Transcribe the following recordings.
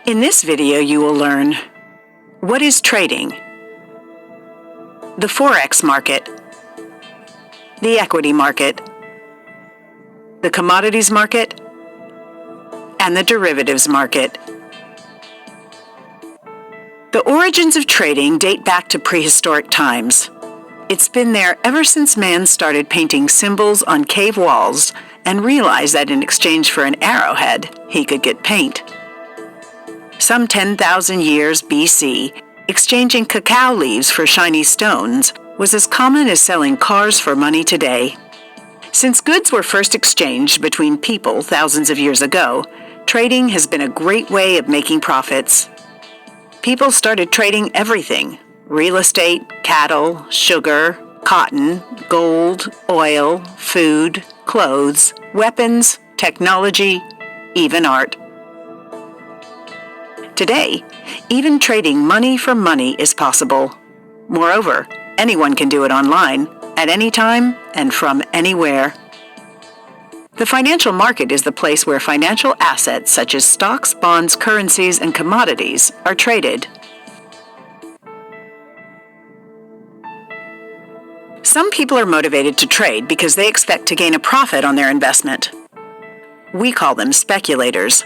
In this video, you will learn what is trading, the Forex market, the equity market, the commodities market, and the derivatives market. The origins of trading date back to prehistoric times. It's been there ever since man started painting symbols on cave walls and realized that in exchange for an arrowhead, he could get paint. Some 10,000 years BC, exchanging cacao leaves for shiny stones was as common as selling cars for money today. Since goods were first exchanged between people thousands of years ago, trading has been a great way of making profits. People started trading everything: real estate, cattle, sugar, cotton, gold, oil, food, clothes, weapons, technology, even art. Today, even trading money for money is possible. Moreover, anyone can do it online, at any time, and from anywhere. The financial market is the place where financial assets such as stocks, bonds, currencies, and commodities are traded. Some people are motivated to trade because they expect to gain a profit on their investment. We call them speculators.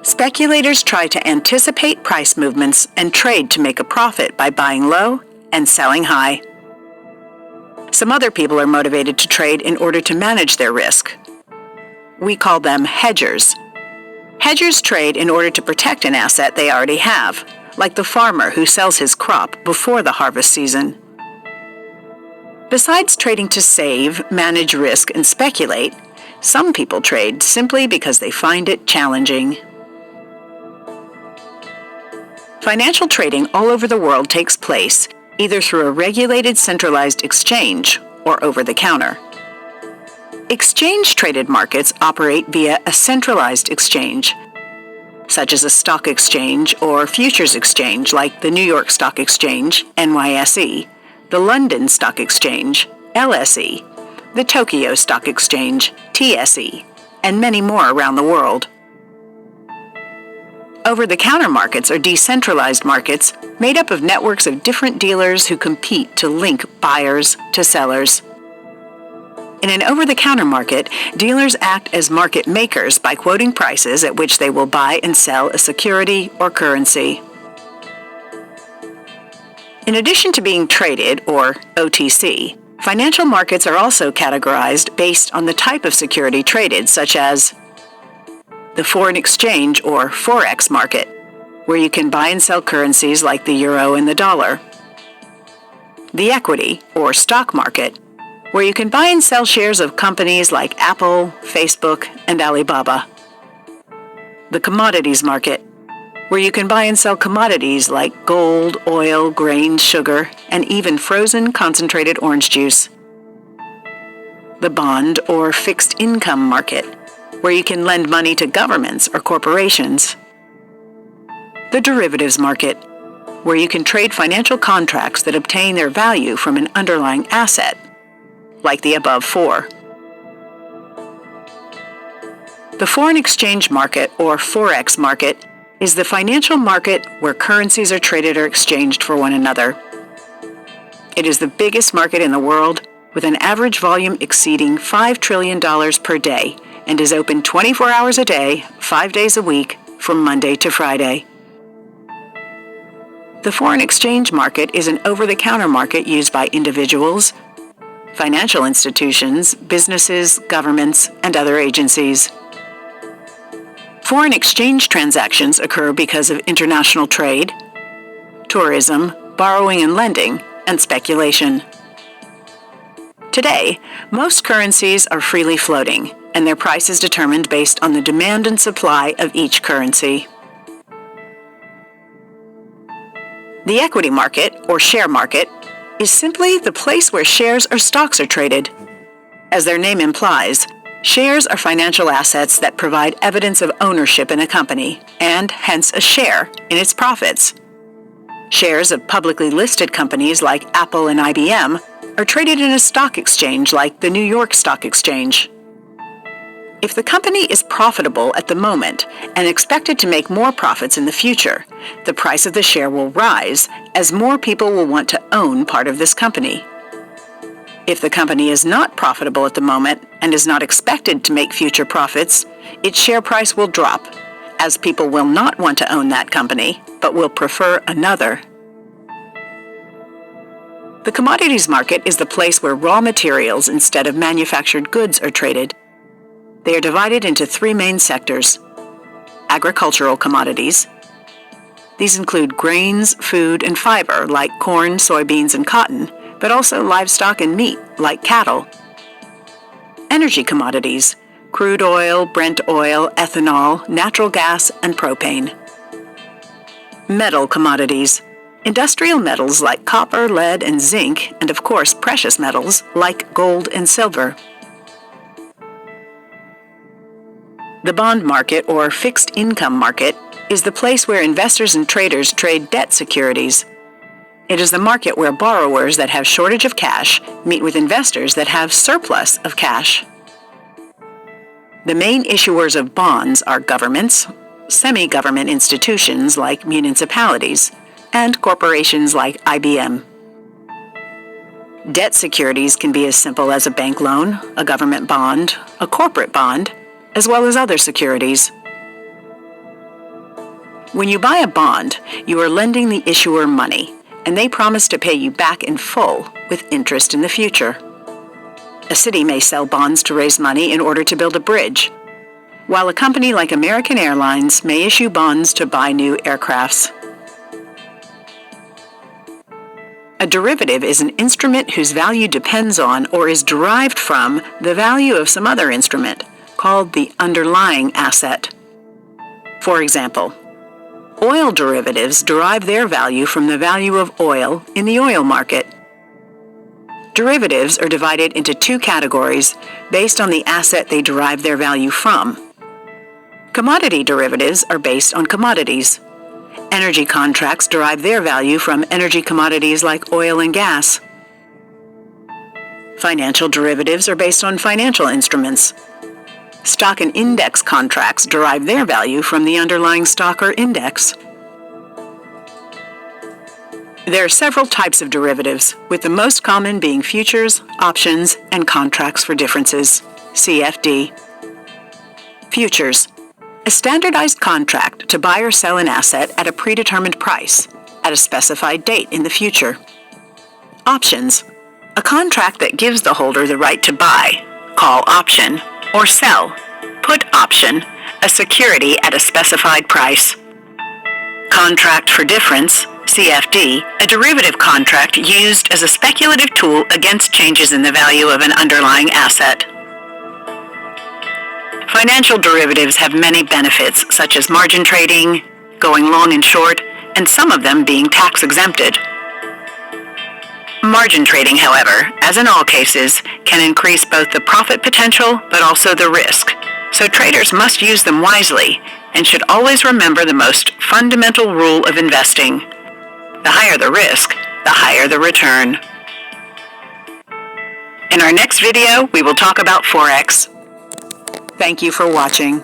Speculators try to anticipate price movements and trade to make a profit by buying low and selling high. Some other people are motivated to trade in order to manage their risk. We call them hedgers. Hedgers trade in order to protect an asset they already have, like the farmer who sells his crop before the harvest season. Besides trading to save, manage risk, and speculate, some people trade simply because they find it challenging. Financial trading all over the world takes place either through a regulated centralized exchange or over-the-counter. Exchange-traded markets operate via a centralized exchange, such as a stock exchange or futures exchange like the New York Stock Exchange, NYSE, the London Stock Exchange, LSE, the Tokyo Stock Exchange, TSE, and many more around the world. Over-the-counter markets are decentralized markets made up of networks of different dealers who compete to link buyers to sellers. In an over-the-counter market, dealers act as market makers by quoting prices at which they will buy and sell a security or currency. In addition to being traded, or OTC, financial markets are also categorized based on the type of security traded, such as the foreign exchange, or Forex market, where you can buy and sell currencies like the euro and the dollar. The equity, or stock market, where you can buy and sell shares of companies like Apple, Facebook, and Alibaba. The commodities market, where you can buy and sell commodities like gold, oil, grain, sugar, and even frozen concentrated orange juice. The bond, or fixed income market, where you can lend money to governments or corporations. The derivatives market, where you can trade financial contracts that obtain their value from an underlying asset, like the above four. The foreign exchange market, or Forex market, is the financial market where currencies are traded or exchanged for one another. It is the biggest market in the world, with an average volume exceeding $5 trillion per day, and is open 24 hours a day, 5 days a week, from Monday to Friday. The foreign exchange market is an over-the-counter market used by individuals, financial institutions, businesses, governments, and other agencies. Foreign exchange transactions occur because of international trade, tourism, borrowing and lending, and speculation. Today, most currencies are freely floating, and their price is determined based on the demand and supply of each currency. The equity market, or share market, is simply the place where shares or stocks are traded. As their name implies, shares are financial assets that provide evidence of ownership in a company, and hence a share in its profits. Shares of publicly listed companies like Apple and IBM are traded in a stock exchange like the New York Stock Exchange. If the company is profitable at the moment and expected to make more profits in the future, the price of the share will rise as more people will want to own part of this company. If the company is not profitable at the moment and is not expected to make future profits, its share price will drop, as people will not want to own that company, but will prefer another. The commodities market is the place where raw materials instead of manufactured goods are traded. They are divided into three main sectors: agricultural commodities. These include grains, food, and fiber like corn, soybeans, and cotton, but also livestock and meat like cattle. Energy commodities: crude oil, Brent oil, ethanol, natural gas, and propane. Metal commodities: industrial metals like copper, lead, and zinc, and of course precious metals like gold and silver. The bond market, or fixed income market, is the place where investors and traders trade debt securities. It is the market where borrowers that have shortage of cash meet with investors that have surplus of cash. The main issuers of bonds are governments, semi-government institutions like municipalities, and corporations like IBM. Debt securities can be as simple as a bank loan, a government bond, a corporate bond, as well as other securities. When you buy a bond, you are lending the issuer money, and they promise to pay you back in full with interest in the future. A city may sell bonds to raise money in order to build a bridge, while a company like American Airlines may issue bonds to buy new aircrafts. A derivative is an instrument whose value depends on or is derived from the value of some other instrument, called the underlying asset. For example, oil derivatives derive their value from the value of oil in the oil market. Derivatives are divided into two categories based on the asset they derive their value from. Commodity derivatives are based on commodities. Energy contracts derive their value from energy commodities like oil and gas. Financial derivatives are based on financial instruments. Stock and index contracts derive their value from the underlying stock or index. There are several types of derivatives, with the most common being futures, options, and contracts for differences, CFD. Futures: a standardized contract to buy or sell an asset at a predetermined price, at a specified date in the future. Options: a contract that gives the holder the right to buy, call option, or sell, put option, a security at a specified price. Contract for difference, CFD, a derivative contract used as a speculative tool against changes in the value of an underlying asset. Financial derivatives have many benefits, such as margin trading, going long and short, and some of them being tax exempted. Margin trading, however, as in all cases, can increase both the profit potential but also the risk, so traders must use them wisely and should always remember the most fundamental rule of investing: the higher the risk, the higher the return. In our next video, we will talk about Forex. Thank you for watching.